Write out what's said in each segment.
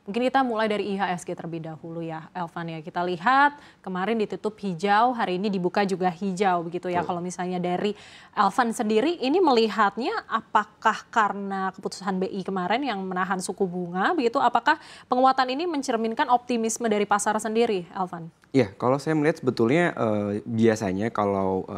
mungkin kita mulai dari IHSG terlebih dahulu ya, Elvan ya. Kita lihat kemarin ditutup hijau, hari ini dibuka juga hijau begitu ya. Kalau misalnya dari Elvan sendiri, ini melihatnya apakah karena keputusan BI kemarin yang menahan suku bunga begitu, apakah penguatan ini mencerminkan optimisme dari pasar sendiri, Elvan? Iya, kalau saya melihat sebetulnya biasanya kalau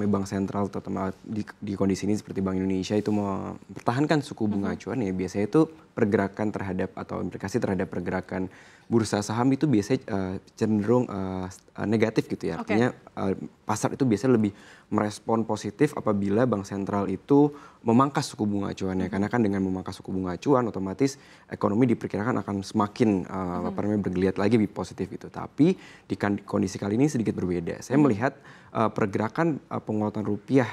bank sentral terutama di kondisi ini seperti Bank Indonesia itu mempertahankan suku bunga acuan ya biasanya itu pergerakan terhadap atau implikasi terhadap pergerakan bursa saham itu biasanya cenderung negatif gitu ya. Artinya pasar itu biasanya lebih merespon positif apabila bank sentral itu memangkas suku bunga acuannya. Karena kan dengan memangkas suku bunga acuan otomatis ekonomi diperkirakan akan semakin bergeliat lagi lebih positif gitu. Tapi di kondisi kali ini sedikit berbeda. Saya melihat pergerakan penguatan rupiah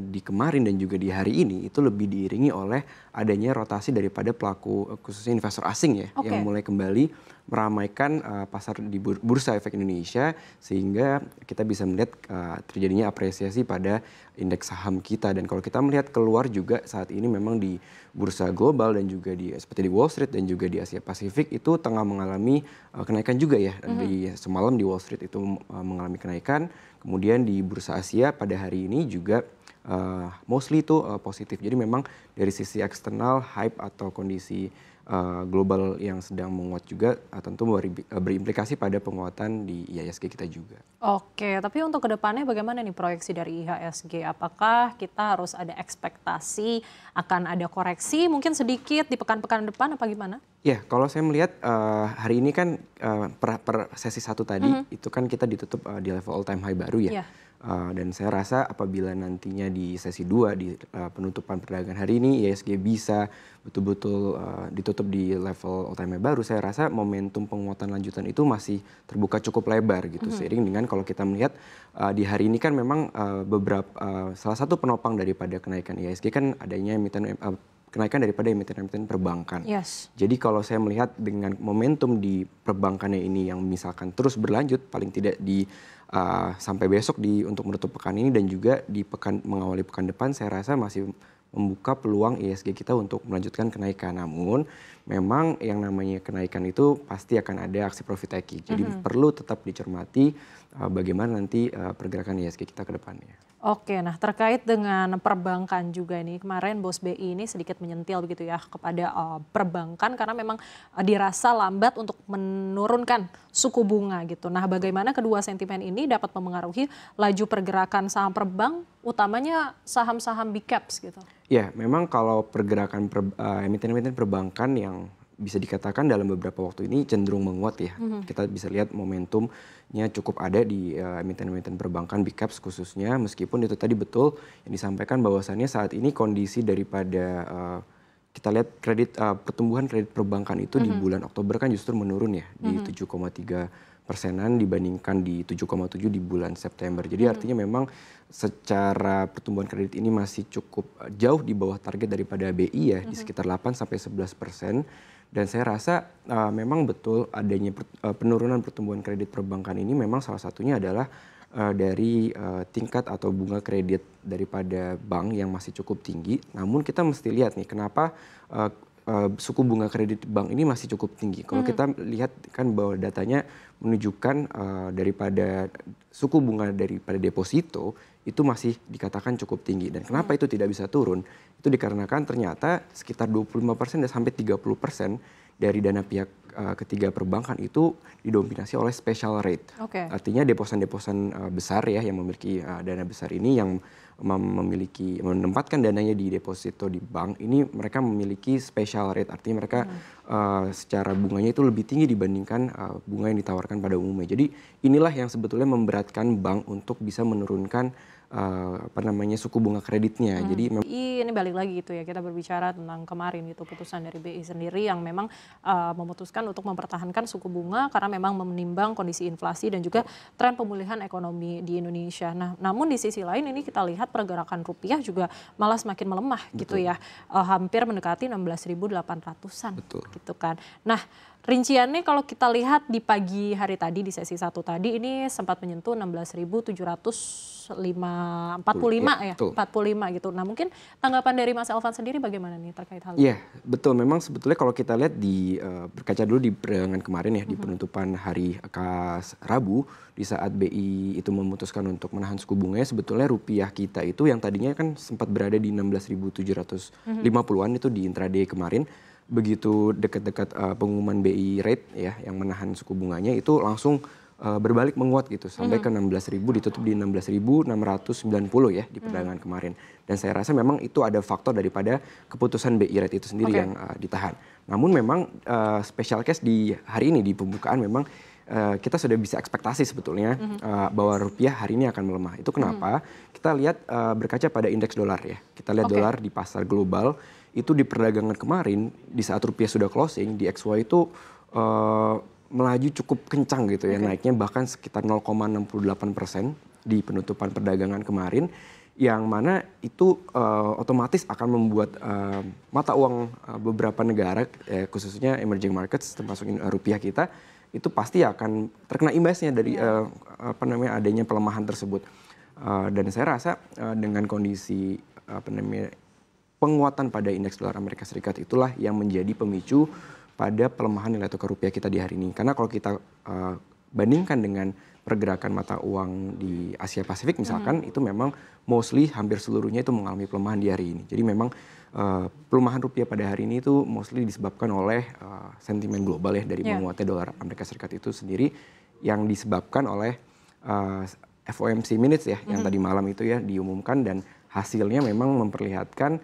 di kemarin dan juga di hari ini itu lebih diiringi oleh adanya rotasi daripada pelaku khususnya investor asing ya yang mulai kembali meramaikan pasar di Bursa Efek Indonesia sehingga kita bisa melihat terjadinya apresiasi pada indeks saham kita. Dan kalau kita melihat keluar juga saat ini memang di bursa global dan juga seperti di Wall Street dan juga di Asia Pasifik itu tengah mengalami kenaikan juga ya. Di semalam di Wall Street itu mengalami kenaikan, kemudian di bursa Asia pada hari ini juga mostly itu positif. Jadi memang dari sisi eksternal hype atau kondisi global yang sedang menguat juga tentu berimplikasi pada penguatan di IHSG kita juga. Oke, tapi untuk kedepannya bagaimana nih proyeksi dari IHSG? Apakah kita harus ada ekspektasi akan ada koreksi mungkin sedikit di pekan-pekan depan apa gimana? Ya, kalau saya melihat hari ini kan per sesi 1 tadi itu kan kita ditutup di level all time high baru ya. Dan saya rasa apabila nantinya di sesi 2 di penutupan perdagangan hari ini IHSG bisa betul-betul ditutup di level all time high baru, saya rasa momentum penguatan lanjutan itu masih terbuka cukup lebar gitu. Seiring dengan kalau kita melihat di hari ini kan memang salah satu penopang daripada kenaikan IHSG kan adanya kenaikan daripada emiten-emiten perbankan. Jadi kalau saya melihat dengan momentum di perbankannya ini yang misalkan terus berlanjut paling tidak sampai besok untuk menutup pekan ini dan juga di mengawali pekan depan saya rasa masih membuka peluang IHSG kita untuk melanjutkan kenaikan. Namun memang yang namanya kenaikan itu pasti akan ada aksi profit taking. Jadi perlu tetap dicermati bagaimana nanti pergerakan IHSG kita ke depannya. Oke, nah terkait dengan perbankan juga nih, kemarin Bos BI ini sedikit menyentil begitu ya kepada perbankan karena memang dirasa lambat untuk menurunkan suku bunga gitu. Nah bagaimana kedua sentimen ini dapat mempengaruhi laju pergerakan saham perbank, utamanya saham-saham big caps gitu? Ya, memang kalau pergerakan emiten-emiten perbankan yang bisa dikatakan dalam beberapa waktu ini cenderung menguat ya. Kita bisa lihat momentumnya cukup ada di emiten-emiten perbankan big caps khususnya, meskipun itu tadi betul yang disampaikan bahwasannya saat ini kondisi daripada kita lihat pertumbuhan kredit perbankan itu di bulan Oktober kan justru menurun ya di 7,3%-an dibandingkan di 7,7 di bulan September. Jadi artinya memang secara pertumbuhan kredit ini masih cukup jauh di bawah target daripada BI ya di sekitar 8-11%. Dan saya rasa memang betul adanya penurunan pertumbuhan kredit perbankan ini memang salah satunya adalah dari tingkat atau bunga kredit daripada bank yang masih cukup tinggi. Namun kita mesti lihat nih kenapa suku bunga kredit bank ini masih cukup tinggi. Kalau kita lihat kan bahwa datanya menunjukkan daripada suku bunga daripada deposito itu masih dikatakan cukup tinggi. Dan kenapa itu tidak bisa turun? Itu dikarenakan ternyata sekitar 25% dan sampai 30% dari dana pihak ketiga perbankan itu didominasi oleh special rate. Artinya deposan-deposan besar ya yang memiliki dana besar ini yang menempatkan dananya di deposito di bank ini mereka memiliki special rate, artinya mereka secara bunganya itu lebih tinggi dibandingkan bunga yang ditawarkan pada umumnya. Jadi inilah yang sebetulnya memberatkan bank untuk bisa menurunkan suku bunga kreditnya. Jadi ini balik lagi gitu ya, kita berbicara tentang kemarin gitu putusan dari BI sendiri yang memang memutuskan untuk mempertahankan suku bunga karena memang menimbang kondisi inflasi dan juga tren pemulihan ekonomi di Indonesia. Nah, namun di sisi lain ini kita lihat pergerakan rupiah juga malah semakin melemah gitu ya. Hampir mendekati 16.800-an gitu kan. Nah, rinciannya kalau kita lihat di pagi hari tadi di sesi 1 tadi ini sempat menyentuh 16.700 145 ya, betul. 45 gitu. Nah mungkin tanggapan dari Mas Elvan sendiri bagaimana nih terkait hal ini? Iya, betul. Memang sebetulnya kalau kita lihat di berkaca dulu di perdagangan kemarin ya, di penutupan hari Rabu, di saat BI itu memutuskan untuk menahan suku bunganya, sebetulnya rupiah kita itu yang tadinya kan sempat berada di 16.750-an itu di intraday kemarin, begitu dekat-dekat pengumuman BI rate ya, yang menahan suku bunganya itu langsung berbalik menguat gitu sampai ke 16.000, ditutup di 16.690 ya di perdagangan kemarin. Dan saya rasa memang itu ada faktor daripada keputusan BI rate itu sendiri yang ditahan. Namun memang special case di hari ini di pembukaan memang kita sudah bisa ekspektasi sebetulnya bahwa rupiah hari ini akan melemah. Itu kenapa? Kita lihat berkaca pada indeks dolar ya. Kita lihat dolar di pasar global itu di perdagangan kemarin di saat rupiah sudah closing di XY itu melaju cukup kencang gitu ya, naiknya bahkan sekitar 0,68% di penutupan perdagangan kemarin, yang mana itu otomatis akan membuat mata uang beberapa negara, khususnya emerging markets termasuk rupiah kita, itu pasti akan terkena imbasnya dari adanya pelemahan tersebut. Dan saya rasa dengan kondisi penguatan pada indeks dolar Amerika Serikat itulah yang menjadi pemicu pada pelemahan nilai tukar rupiah kita di hari ini. Karena kalau kita bandingkan dengan pergerakan mata uang di Asia Pasifik misalkan, itu memang mostly hampir seluruhnya itu mengalami pelemahan di hari ini. Jadi memang pelemahan rupiah pada hari ini itu mostly disebabkan oleh sentimen global ya, dari menguatnya dolar Amerika Serikat itu sendiri, yang disebabkan oleh FOMC minutes ya, yang tadi malam itu ya diumumkan, dan hasilnya memang memperlihatkan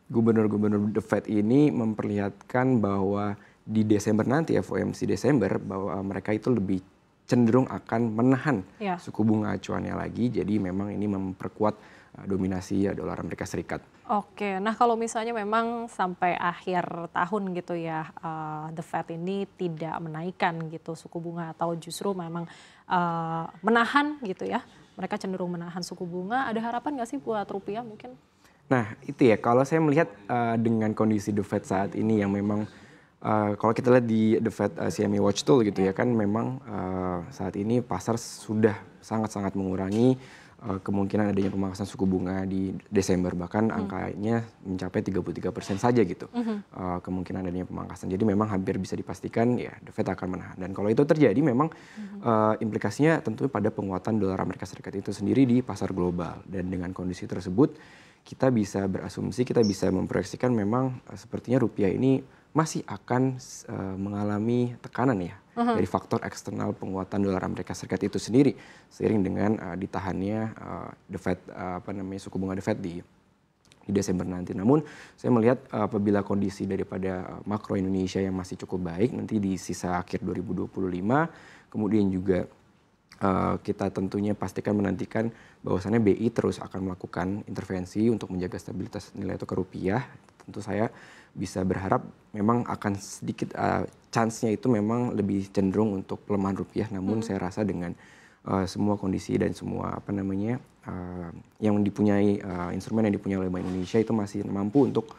gubernur-gubernur The Fed ini memperlihatkan bahwa di Desember nanti, FOMC Desember, bahwa mereka itu lebih cenderung akan menahan suku bunga acuannya lagi. Jadi memang ini memperkuat dominasi dolar Amerika Serikat. Oke, nah kalau misalnya memang sampai akhir tahun gitu ya, The Fed ini tidak menaikkan gitu suku bunga atau justru memang menahan gitu ya, mereka cenderung menahan suku bunga, ada harapan nggak sih buat rupiah mungkin? Nah itu ya, kalau saya melihat dengan kondisi The Fed saat ini yang memang kalau kita lihat di The Fed CME Watch Tool gitu ya, kan memang saat ini pasar sudah sangat-sangat mengurangi kemungkinan adanya pemangkasan suku bunga di Desember, bahkan angkanya mencapai 33% saja gitu kemungkinan adanya pemangkasan. Jadi memang hampir bisa dipastikan ya The Fed akan menahan. Dan kalau itu terjadi memang implikasinya tentunya pada penguatan dolar Amerika Serikat itu sendiri di pasar global. Dan dengan kondisi tersebut kita bisa berasumsi, kita bisa memproyeksikan memang sepertinya rupiah ini masih akan mengalami tekanan ya dari faktor eksternal penguatan dolar Amerika Serikat itu sendiri, seiring dengan ditahannya The Fed suku bunga The Fed di Desember nanti. Namun saya melihat apabila kondisi daripada makro Indonesia yang masih cukup baik nanti di sisa akhir 2025, kemudian juga kita tentunya pastikan menantikan bahwasannya BI terus akan melakukan intervensi untuk menjaga stabilitas nilai tukar rupiah. Tentu saya bisa berharap memang akan sedikit chance-nya itu memang lebih cenderung untuk pelemahan rupiah. Namun saya rasa dengan semua kondisi dan semua yang dipunyai instrumen yang dipunyai oleh Bank Indonesia itu masih mampu untuk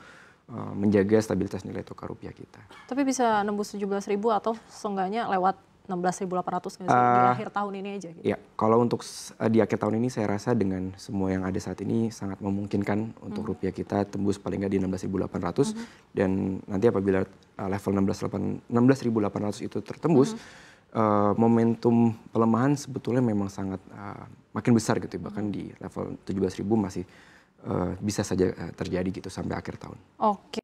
menjaga stabilitas nilai tukar rupiah kita. Tapi bisa nembus 17.000 atau seenggaknya lewat 16.800 nggak sih di akhir tahun ini aja? Gitu. Ya, kalau untuk di akhir tahun ini saya rasa dengan semua yang ada saat ini sangat memungkinkan untuk rupiah kita tembus paling nggak di 16.800 dan nanti apabila level 16.800 itu tertembus, momentum pelemahan sebetulnya memang sangat makin besar gitu, bahkan di level 17.000 masih bisa saja terjadi gitu sampai akhir tahun. Oke.